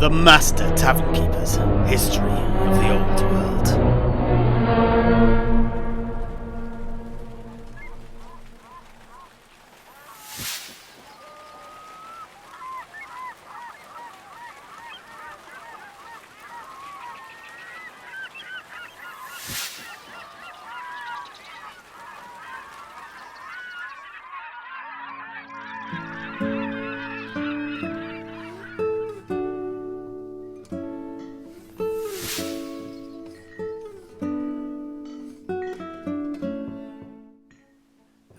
The Master Tavern Keeper's History of the Old World.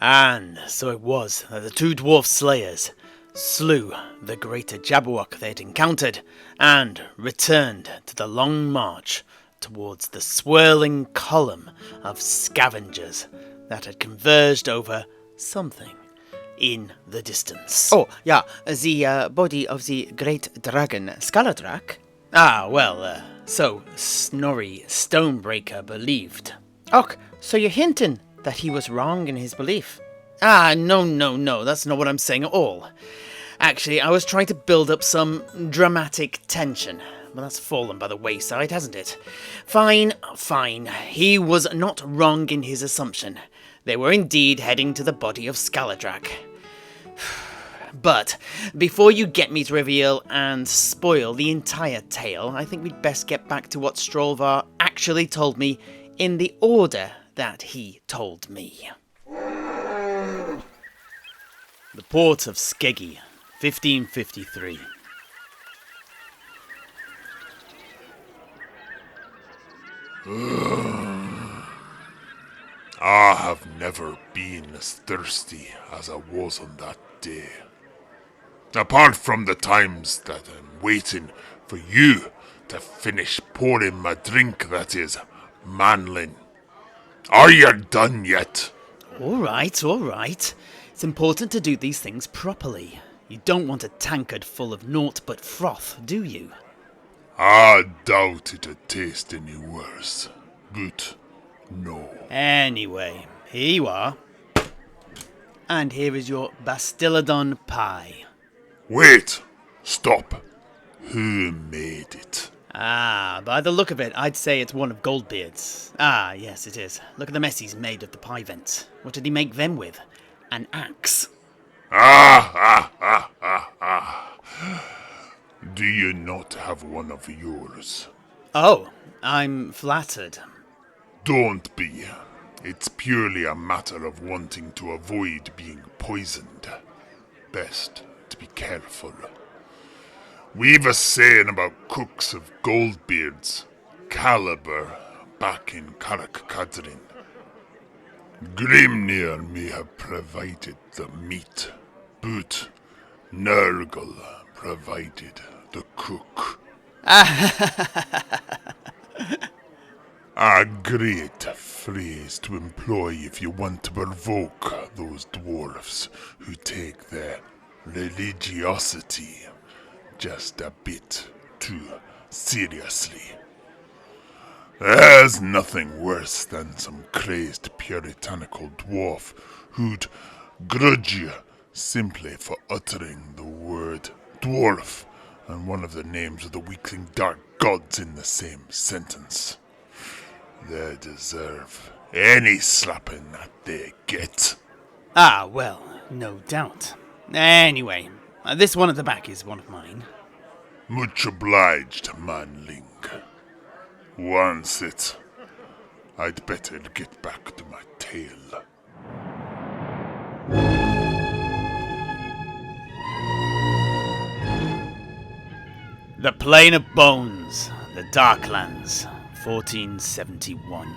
And so it was that the two dwarf slayers slew the greater Jabberwock they had encountered and returned to the long march towards the swirling column of scavengers that had converged over something in the distance. Oh, yeah, the body of the great dragon Skaladrak. So Snorri Stonebreaker believed. Och, so you're hinting that he was wrong in his belief? No, that's not what I'm saying at all. Actually, I was trying to build up some dramatic tension, but that's fallen by the wayside, hasn't it? Fine. He was not wrong in his assumption. They were indeed heading to the body of Skaladrak. But before you get me to reveal and spoil the entire tale, I think we'd best get back to what Strolvarr actually told me in the order that he told me. The port of Skeggi, 1553. I have never been as thirsty as I was on that day. Apart from the times that I'm waiting for you to finish pouring my drink, that is, manling. Are you done yet? All right. It's important to do these things properly. You don't want a tankard full of naught but froth, do you? I doubt it'd taste any worse. But no. Anyway, here you are. And here is your Bastiladon pie. Wait! Stop. Who made it? By the look of it, I'd say it's one of Goldbeard's. Yes, it is. Look at the mess he's made of the pie vents. What did he make them with? An axe. Do you not have one of yours? Oh, I'm flattered. Don't be. It's purely a matter of wanting to avoid being poisoned. Best to be careful. We've a saying about cooks of Goldbeard's caliber back in Karak-Kadrin. Grimnir may have provided the meat, but Nurgle provided the cook. A great phrase to employ if you want to provoke those dwarfs who take their religiosity just a bit too seriously. There's nothing worse than some crazed puritanical dwarf who'd grudge you simply for uttering the word dwarf and one of the names of the weakling dark gods in the same sentence. They deserve any slapping that they get. No doubt. Anyway, this one at the back is one of mine. Much obliged, manling. Once it, I'd better get back to my tale. The Plain of Bones, the Darklands, 1471.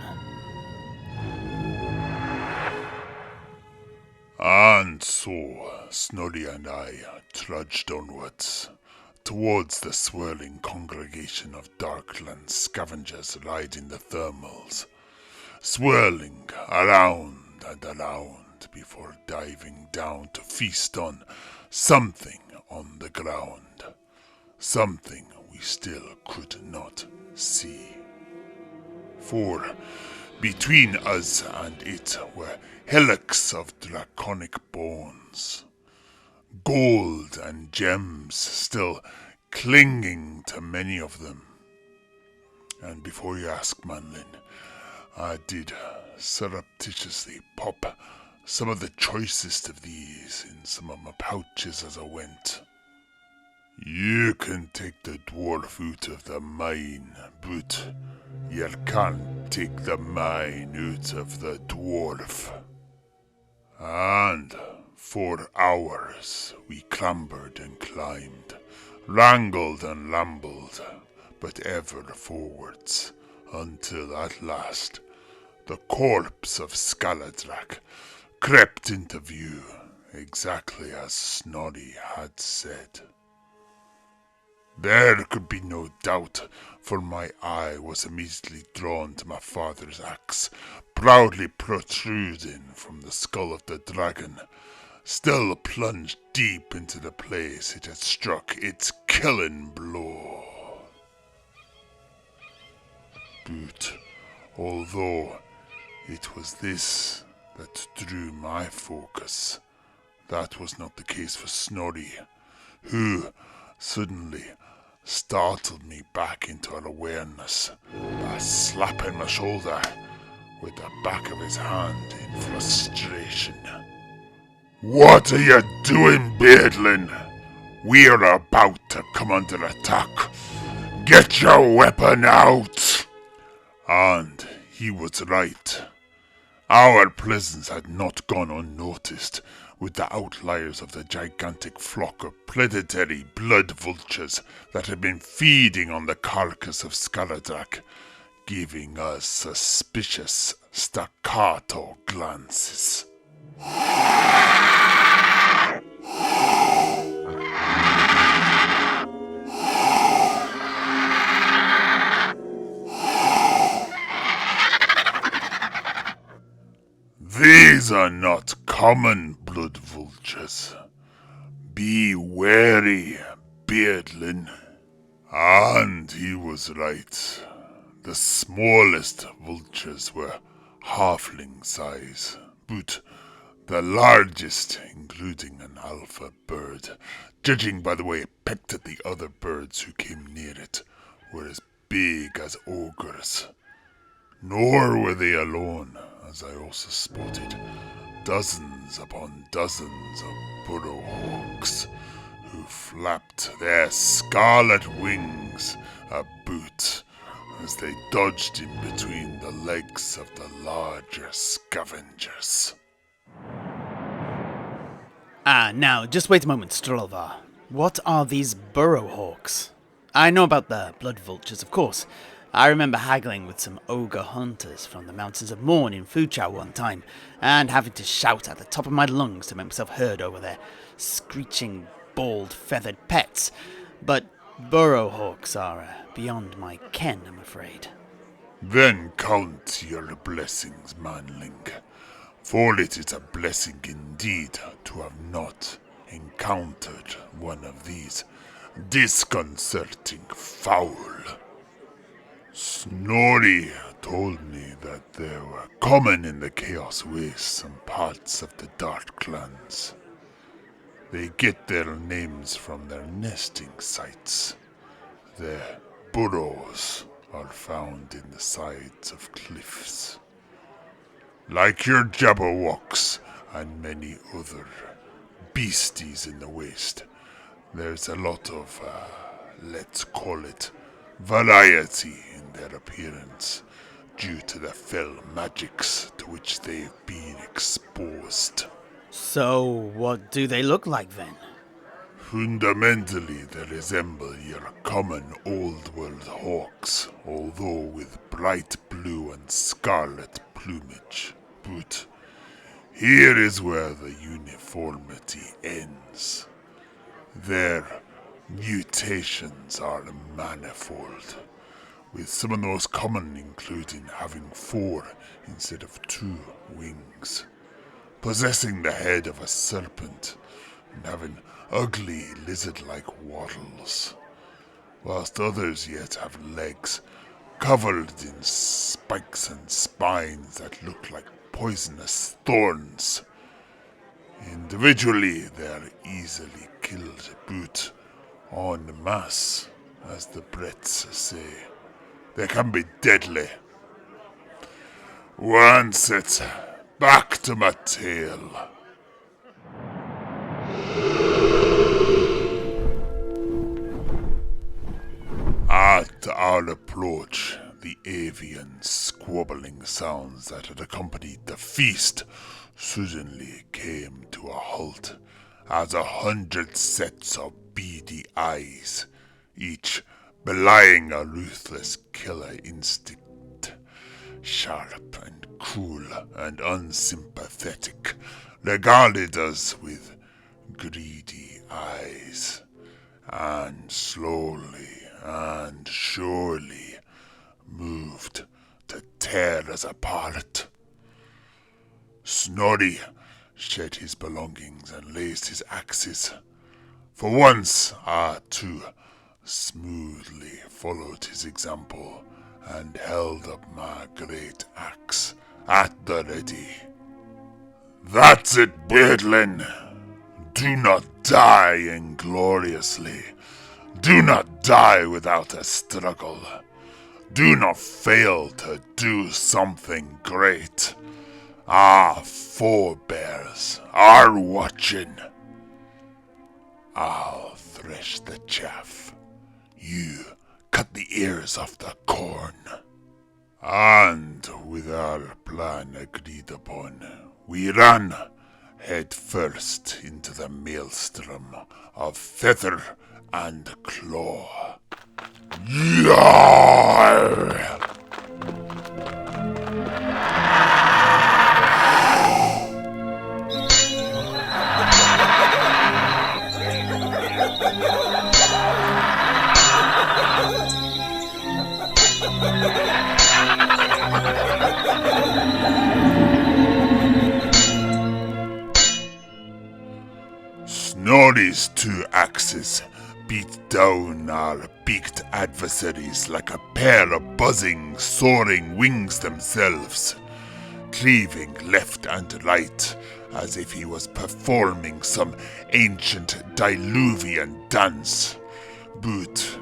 And so, Snorri and I trudged onwards, towards the swirling congregation of Darkland scavengers riding the thermals, swirling around and around before diving down to feast on something on the ground, something we still could not see. For between us and it were hillocks of draconic bones, gold and gems still clinging to many of them. And before you ask, Manlin, I did surreptitiously pop some of the choicest of these in some of my pouches as I went. You can take the dwarf out of the mine, but you can't take the mine out of the dwarf. And for hours we clambered and climbed, wrangled and lambled, but ever forwards, until at last the corpse of Skaladrak crept into view, exactly as Snorri had said. There could be no doubt, for my eye was immediately drawn to my father's axe, proudly protruding from the skull of the dragon, still plunged deep into the place it had struck its killing blow. But although it was this that drew my focus, that was not the case for Snorri, who suddenly startled me back into awareness by slapping my shoulder with the back of his hand in frustration. What are you doing, Beardlin? We're about to come under attack. Get your weapon out! And he was right. Our presence had not gone unnoticed, with the outliers of the gigantic flock of predatory blood vultures that had been feeding on the carcass of Skaladrak, giving us suspicious staccato glances. These are not common blood vultures. Be wary, Beardlin. And he was right. The smallest vultures were halfling size, but the largest, including an alpha bird, judging by the way it pecked at the other birds who came near it, were as big as ogres. Nor were they alone, as I also spotted dozens upon dozens of Burrow-hawks who flapped their scarlet wings about as they dodged in between the legs of the larger scavengers. Now, just wait a moment, Strolvarr. What are these Burrow-hawks? I know about the blood vultures, of course. I remember haggling with some ogre hunters from the Mountains of Morn in Fuchow one time, and having to shout at the top of my lungs to make myself heard over their screeching, bald, feathered pets. But Burrow-hawks are beyond my ken, I'm afraid. Then count your blessings, manling, for it is a blessing indeed to have not encountered one of these disconcerting fowl. Snorri told me that they were common in the Chaos Wastes and parts of the Darklands. They get their names from their nesting sites. Their burrows are found in the sides of cliffs. Like your Jabberwocks and many other beasties in the Waste, there's a lot of, let's call it, variety in their appearance due to the fell magics to which they've been exposed. So, what do they look like then? Fundamentally, they resemble your common old world hawks, although with bright blue and scarlet plumage. But here is where the uniformity ends. Their mutations are manifold, with some of the most common including having 4 instead of 2 wings, possessing the head of a serpent, and having ugly lizard-like wattles, whilst others yet have legs covered in spikes and spines that look like poisonous thorns. Individually, they are easily killed, but En masse, as the Brits say. They can be deadly. Once it's back to my tale. At our approach, the avian squabbling sounds that had accompanied the feast suddenly came to a halt as 100 sets of beady eyes, each belying a ruthless killer instinct, sharp and cruel and unsympathetic, regarded us with greedy eyes, and slowly and surely moved to tear us apart. Snorri shed his belongings and raised his axes. For once, I too smoothly followed his example and held up my great axe at the ready. That's it, Beardlin. Do not die ingloriously. Do not die without a struggle. Do not fail to do something great. Our forebears are watching. I'll thresh the chaff. You cut the ears off the corn. And with our plan agreed upon, we ran head first into the maelstrom of feather and claw. Yarr! Snorri's 2 axes beat down our beaked adversaries like a pair of buzzing, soaring wings themselves, cleaving left and right as if he was performing some ancient diluvian dance. But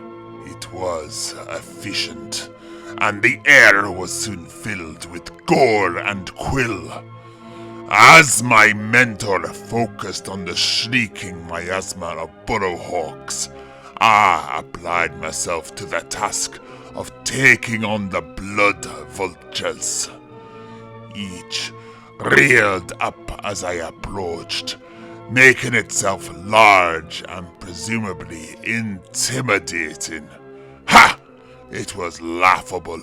it was efficient, and the air was soon filled with gore and quill. As my mentor focused on the shrieking miasma of Burrow-hawks, I applied myself to the task of taking on the Blood Vultures. Each reared up as I approached, making itself large and presumably intimidating. Ha! It was laughable,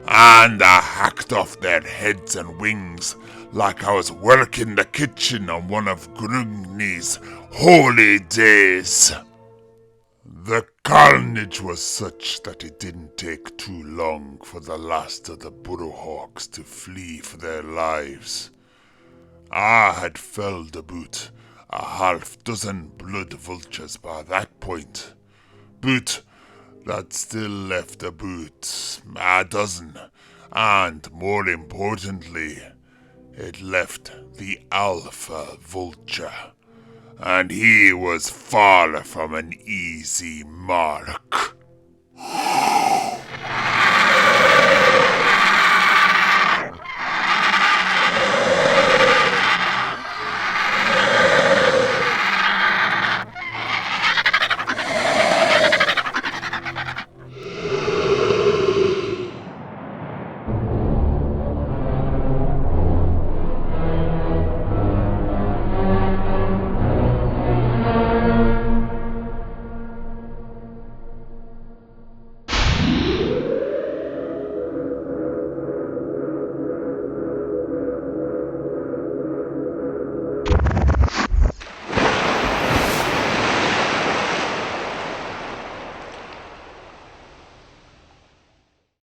and I hacked off their heads and wings like I was working the kitchen on one of Grungni's holy days. The carnage was such that it didn't take too long for the last of the Burrow-hawks to flee for their lives. I had felled about a half-dozen blood vultures by that point, but that still left about a dozen, and more importantly, it left the alpha vulture, and he was far from an easy mark.